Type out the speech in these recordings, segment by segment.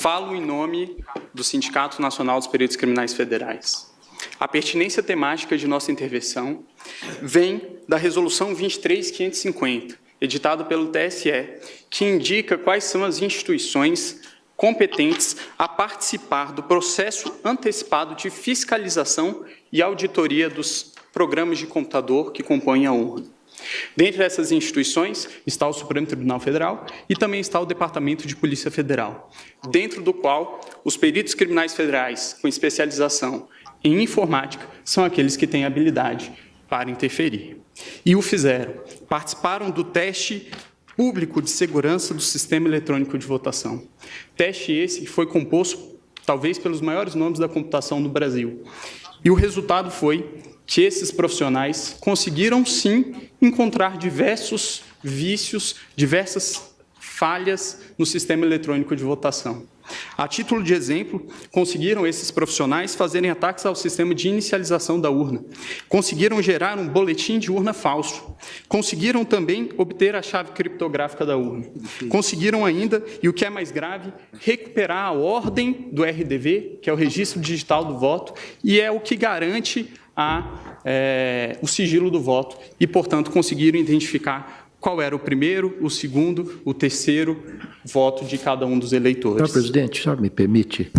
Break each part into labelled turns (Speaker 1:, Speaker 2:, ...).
Speaker 1: Falo em nome do Sindicato Nacional dos Peritos Criminais Federais. A pertinência temática de nossa intervenção vem da Resolução 23.550, editada pelo TSE, que indica quais são as instituições competentes a participar do processo antecipado de fiscalização e auditoria dos programas de computador que compõem a urna. Dentre essas instituições está o Supremo Tribunal Federal e também está o Departamento de Polícia Federal, dentro do qual os peritos criminais federais com especialização em informática são aqueles que têm habilidade para interferir. E o fizeram. Participaram do teste público de segurança do Sistema Eletrônico de Votação. Teste esse foi composto, talvez, pelos maiores nomes da computação no Brasil. E o resultado foi que esses profissionais conseguiram, sim, encontrar diversos vícios, diversas falhas no Sistema Eletrônico de Votação. A título de exemplo, conseguiram esses profissionais fazerem ataques ao sistema de inicialização da urna, conseguiram gerar um boletim de urna falso, conseguiram também obter a chave criptográfica da urna, conseguiram ainda, e o que é mais grave, recuperar a ordem do RDV, que é o Registro Digital do Voto, e é o que garante o sigilo do voto, e, portanto, conseguiram identificar qual era o primeiro, o segundo, o terceiro voto de cada um dos eleitores.
Speaker 2: Senhor presidente, o senhor me permite?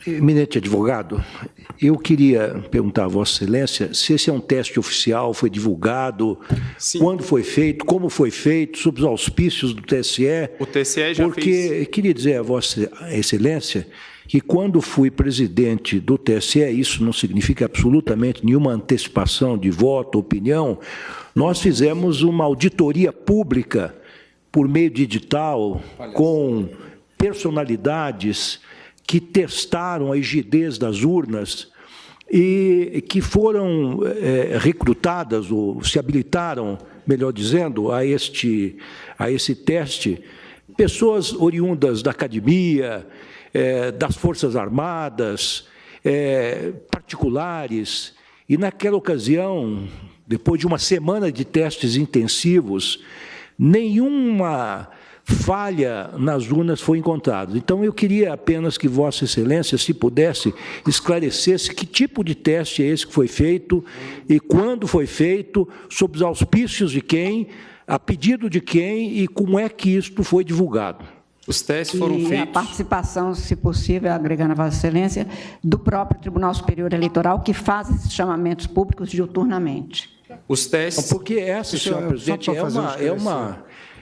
Speaker 2: Eminente advogado, eu queria perguntar a Vossa Excelência se esse é um teste oficial, foi divulgado, sim, quando foi feito, como foi feito, sob os auspícios do TSE.
Speaker 1: O TSE já
Speaker 2: porque
Speaker 1: fez.
Speaker 2: Porque queria dizer a Vossa Excelência que quando fui presidente do TSE, isso não significa absolutamente nenhuma antecipação de voto, opinião, nós fizemos uma auditoria pública por meio de edital, com personalidades que testaram a rigidez das urnas e que foram recrutadas, ou se habilitaram, melhor dizendo, a esse teste, pessoas oriundas da academia, das Forças Armadas, particulares, e naquela ocasião, depois de uma semana de testes intensivos, nenhuma falha nas urnas foi encontrada. Então, eu queria apenas que Vossa Excelência, se pudesse, esclarecesse que tipo de teste é esse que foi feito e quando foi feito, sob os auspícios de quem, a pedido de quem e como é que isto foi divulgado.
Speaker 1: Os testes foram feitos...
Speaker 3: a participação, se possível, agregando a Vossa Excelência, do próprio Tribunal Superior Eleitoral, que faz esses chamamentos públicos diuturnamente.
Speaker 1: Os testes...
Speaker 2: Porque essa, senhor presidente,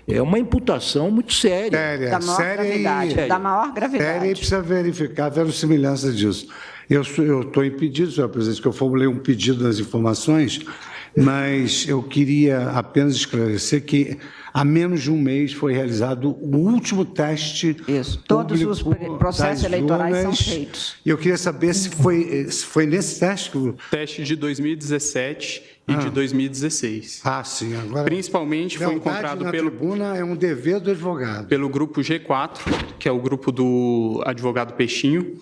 Speaker 2: é uma imputação muito séria.
Speaker 3: Da maior gravidade. Da maior gravidade.
Speaker 4: Séria, e precisa verificar a verossimilhança disso. Eu estou impedido, senhor presidente, que eu formulei um pedido das informações, mas eu queria apenas esclarecer que há menos de um mês foi realizado o último teste.
Speaker 3: Isso, todos os processos eleitorais são feitos.
Speaker 4: E eu queria saber se foi nesse teste que o...
Speaker 1: Teste de 2017 e de 2016.
Speaker 4: Sim. Agora,
Speaker 1: principalmente foi encontrado pelo...
Speaker 4: tribuna é um dever do advogado.
Speaker 1: Pelo grupo G4, que é o grupo do advogado Peixinho,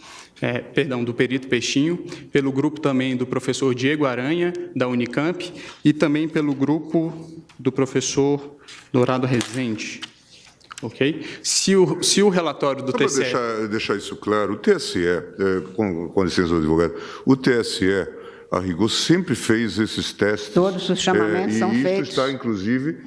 Speaker 1: do perito Peixinho, pelo grupo também do professor Diego Aranha, da Unicamp, e também pelo grupo do professor Dourado Rezende. Ok? Se o relatório do TSE...
Speaker 5: Para deixar isso claro, o TSE, com licença do advogado, o TSE, a rigor, sempre fez esses testes.
Speaker 3: Todos os chamamentos são feitos.
Speaker 5: E isso está, inclusive,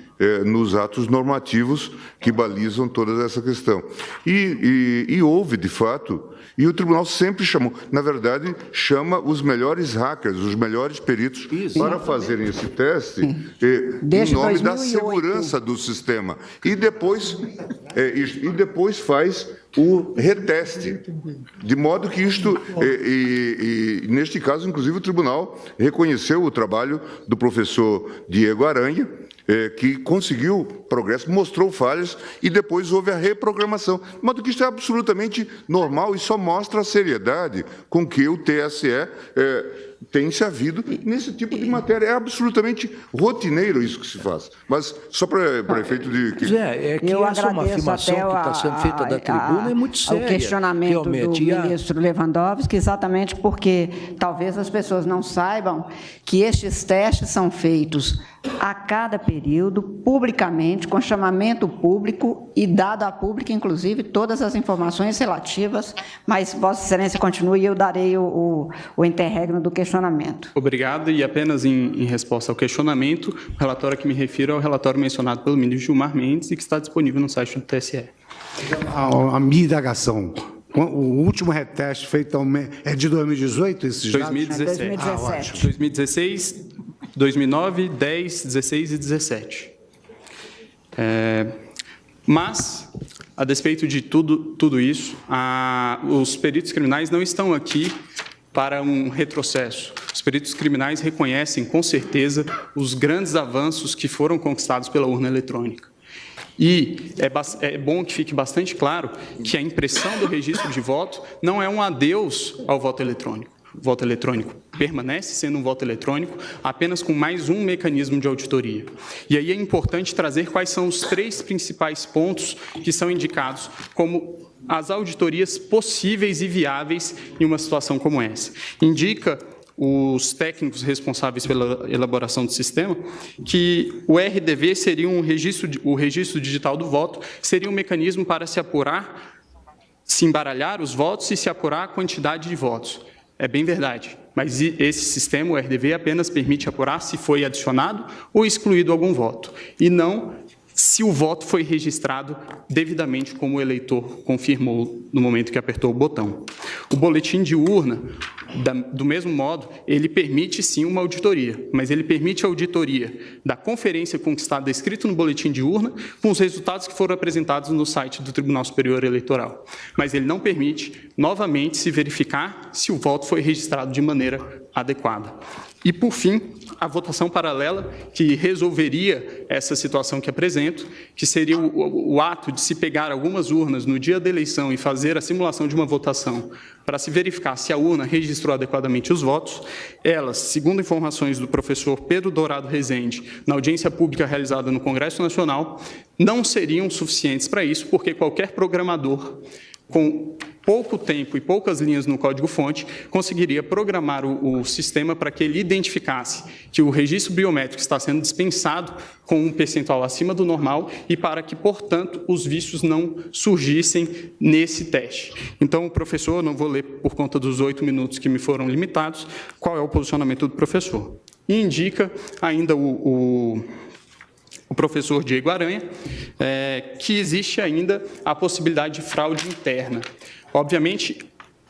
Speaker 5: nos atos normativos que balizam toda essa questão. E houve, de fato, e o tribunal sempre chamou, na verdade, chama os melhores hackers, os melhores peritos, para fazerem esse teste em nome da segurança do sistema. E depois faz o reteste, de modo que isto, neste caso, inclusive, o tribunal reconheceu o trabalho do professor Diego Aranha, que conseguiu progresso, mostrou falhas e depois houve a reprogramação. De modo que isso é absolutamente normal e só mostra a seriedade com que o TSE tem-se havido nesse tipo de matéria. É absolutamente rotineiro isso que se faz. Mas só para efeito de...
Speaker 2: É que
Speaker 3: eu
Speaker 2: essa é uma
Speaker 3: agradeço
Speaker 2: afirmação
Speaker 3: até
Speaker 2: que está sendo feita da tribuna, é muito séria.
Speaker 3: O questionamento do
Speaker 2: realmente.
Speaker 3: ministro Lewandowski, exatamente porque talvez as pessoas não saibam que estes testes são feitos a cada período, publicamente, com chamamento público e dado a público, inclusive, todas as informações relativas, mas Vossa Excelência continue e eu darei o interregno do questionamento.
Speaker 1: Obrigado, e apenas em resposta ao questionamento, o relatório a que me refiro é o relatório mencionado pelo ministro Gilmar Mendes e que está disponível no site do TSE.
Speaker 4: A minha indagação, o último reteste feito é de 2018, esses dados?
Speaker 1: 2017.
Speaker 3: 2017.
Speaker 1: 2016, 2009, 10, 16 e 17. Mas, a despeito de tudo isso, os peritos criminais não estão aqui para um retrocesso. Os peritos criminais reconhecem, com certeza, os grandes avanços que foram conquistados pela urna eletrônica. E é bom que fique bastante claro que a impressão do registro de voto não é um adeus ao voto eletrônico. O voto eletrônico permanece sendo um voto eletrônico, apenas com mais um mecanismo de auditoria. E aí é importante trazer quais são os 3 principais pontos que são indicados como as auditorias possíveis e viáveis em uma situação como essa. Indica os técnicos responsáveis pela elaboração do sistema, que o RDV seria o registro digital do voto, seria um mecanismo para se apurar, se embaralhar os votos e se apurar a quantidade de votos. É bem verdade, mas esse sistema, o RDV, apenas permite apurar se foi adicionado ou excluído algum voto, e não se o voto foi registrado devidamente como o eleitor confirmou no momento que apertou o botão. O boletim de urna, do mesmo modo, ele permite sim uma auditoria, mas ele permite a auditoria da conferência conquistada escrito no boletim de urna com os resultados que foram apresentados no site do Tribunal Superior Eleitoral. Mas ele não permite, novamente, se verificar se o voto foi registrado de maneira adequada. E, por fim, a votação paralela, que resolveria essa situação que apresento, que seria o ato de se pegar algumas urnas no dia da eleição e fazer a simulação de uma votação para se verificar se a urna registrou adequadamente os votos. Elas, segundo informações do professor Pedro Dourado Rezende, na audiência pública realizada no Congresso Nacional, não seriam suficientes para isso, porque qualquer programador com pouco tempo e poucas linhas no código-fonte, conseguiria programar o sistema para que ele identificasse que o registro biométrico está sendo dispensado com um percentual acima do normal e para que, portanto, os vícios não surgissem nesse teste. Então, o professor, não vou ler por conta dos 8 minutos que me foram limitados, qual é o posicionamento do professor. E indica ainda o professor Diego Aranha, que existe ainda a possibilidade de fraude interna. Obviamente,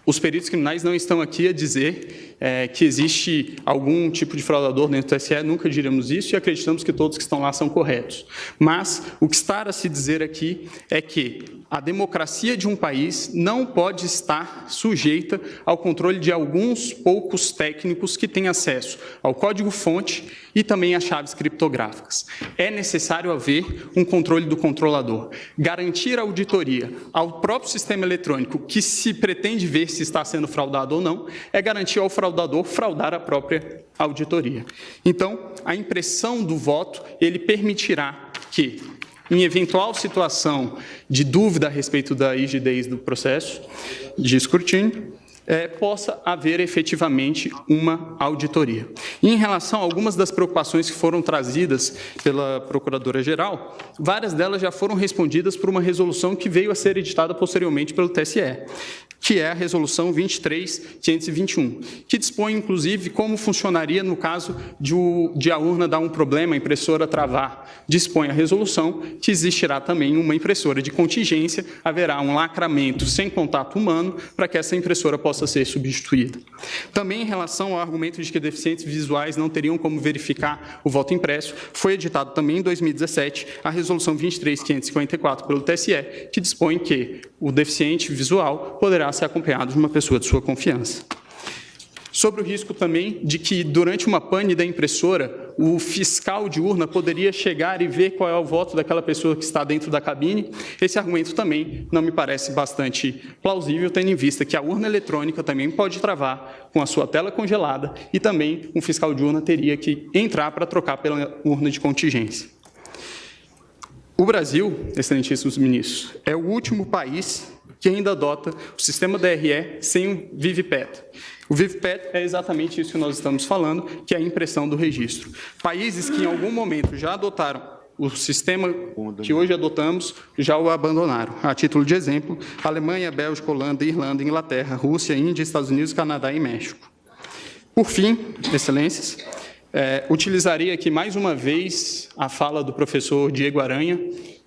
Speaker 1: os peritos criminais não estão aqui a dizer que existe algum tipo de fraudador dentro do TSE, nunca diremos isso e acreditamos que todos que estão lá são corretos. Mas o que está a se dizer aqui é que a democracia de um país não pode estar sujeita ao controle de alguns poucos técnicos que têm acesso ao código-fonte e também às chaves criptográficas. É necessário haver um controle do controlador. Garantir a auditoria ao próprio sistema eletrônico que se pretende ver se está sendo fraudado ou não, é garantir ao fraudador fraudar a própria auditoria. Então, a impressão do voto, ele permitirá que, em eventual situação de dúvida a respeito da rigidez do processo de escrutínio, possa haver efetivamente uma auditoria. E em relação a algumas das preocupações que foram trazidas pela Procuradora-Geral, várias delas já foram respondidas por uma resolução que veio a ser editada posteriormente pelo TSE, que é a Resolução 23.521, que dispõe, inclusive, como funcionaria no caso de a urna dar um problema, a impressora travar. Dispõe a resolução que existirá também uma impressora de contingência, haverá um lacramento sem contato humano para que essa impressora possa ser substituída. Também em relação ao argumento de que deficientes visuais não teriam como verificar o voto impresso, foi editado também em 2017 a Resolução 23.554 pelo TSE, que dispõe que o deficiente visual poderá ser acompanhado de uma pessoa de sua confiança. Sobre o risco também de que, durante uma pane da impressora, o fiscal de urna poderia chegar e ver qual é o voto daquela pessoa que está dentro da cabine. Esse argumento também não me parece bastante plausível, tendo em vista que a urna eletrônica também pode travar com a sua tela congelada e também um fiscal de urna teria que entrar para trocar pela urna de contingência. O Brasil, excelentíssimos ministros, é o último país que ainda adota o sistema DRE sem o VIVPET. O VIVPET é exatamente isso que nós estamos falando, que é a impressão do registro. Países que em algum momento já adotaram o sistema que hoje adotamos, já o abandonaram. A título de exemplo, Alemanha, Bélgica, Holanda, Irlanda, Inglaterra, Rússia, Índia, Estados Unidos, Canadá e México. Por fim, excelências, utilizaria aqui mais uma vez a fala do professor Diego Aranha,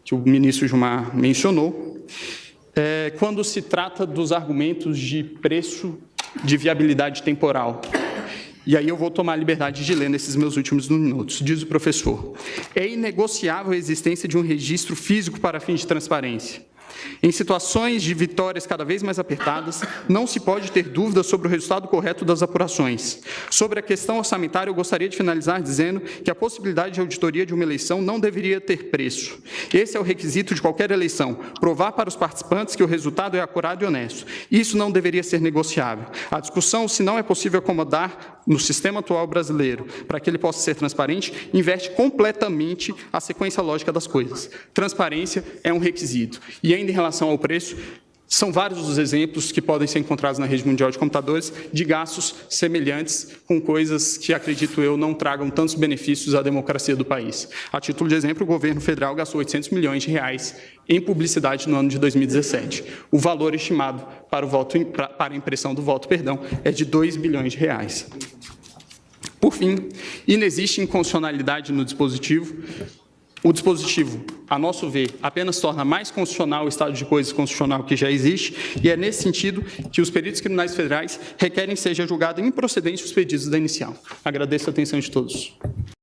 Speaker 1: que o ministro Gilmar mencionou, quando se trata dos argumentos de preço de viabilidade temporal. E aí eu vou tomar a liberdade de ler nesses meus últimos minutos. Diz o professor: é inegociável a existência de um registro físico para fins de transparência. Em situações de vitórias cada vez mais apertadas, não se pode ter dúvida sobre o resultado correto das apurações. Sobre a questão orçamentária, eu gostaria de finalizar dizendo que a possibilidade de auditoria de uma eleição não deveria ter preço. Esse é o requisito de qualquer eleição, provar para os participantes que o resultado é acurado e honesto. Isso não deveria ser negociável. A discussão, se não é possível acomodar no sistema atual brasileiro, para que ele possa ser transparente, inverte completamente a sequência lógica das coisas. Transparência é um requisito. E ainda em relação ao preço, são vários os exemplos que podem ser encontrados na rede mundial de computadores de gastos semelhantes com coisas que, acredito eu, não tragam tantos benefícios à democracia do país. A título de exemplo, o governo federal gastou 800 milhões de reais em publicidade no ano de 2017. O valor estimado para a impressão do voto, é de 2 bilhões de reais. Por fim, inexiste inconstitucionalidade no dispositivo. O dispositivo, a nosso ver, apenas torna mais constitucional o estado de coisas constitucional que já existe, e é nesse sentido que os peritos criminais federais requerem que seja julgado improcedente os pedidos da inicial. Agradeço a atenção de todos.